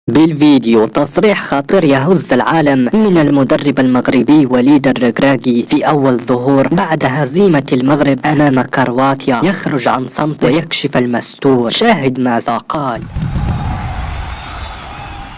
بالفيديو تصريح خطير يهز العالم من المدرب المغربي وليد الركراكي في أول ظهور بعد هزيمة المغرب أمام كرواتيا. يخرج عن صمت ويكشف المستور. شاهد ماذا قال.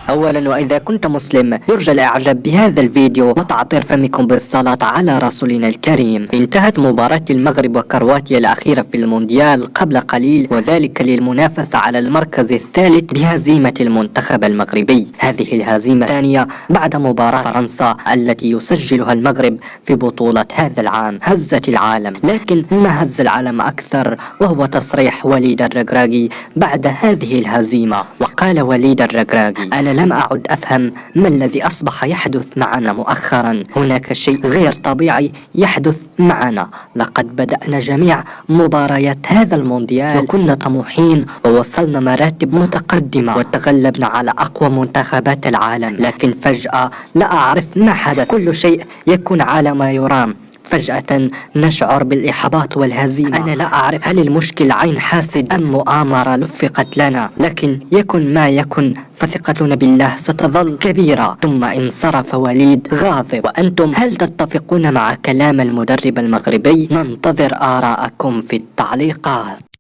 أولا، وإذا كنت مسلم يرجى الإعجاب بهذا الفيديو وتعطير فمكم بالصلاة على رسولنا الكريم. انتهت مباراة المغرب وكرواتيا الأخيرة في المونديال قبل قليل، وذلك للمنافسة على المركز الثالث بهزيمة المنتخب المغربي. هذه الهزيمة الثانية بعد مباراة فرنسا التي يسجلها المغرب في بطولة هذا العام. هزت العالم، لكن ما هز العالم أكثر وهو تصريح وليد الركراكي بعد هذه الهزيمة. وقال وليد الركراكي: أنا لم أعد أفهم ما الذي أصبح يحدث معنا مؤخرا. هناك شيء غير طبيعي يحدث معنا. لقد بدأنا جميع مباريات هذا المونديال وكنا طموحين ووصلنا مراتب متقدمة وتغلبنا على أقوى منتخبات العالم، لكن فجأة لا أعرف ما حدث. كل شيء يكون على ما يرام. فجأة نشعر بالإحباط والهزيمة. أنا لا أعرف هل المشكل عين حاسد أم مؤامرة لفقت لنا، لكن يكن ما يكن فثقتنا بالله ستظل كبيرة. ثم انصرف وليد غاضب. وأنتم هل تتفقون مع كلام المدرب المغربي؟ ننتظر آراءكم في التعليقات.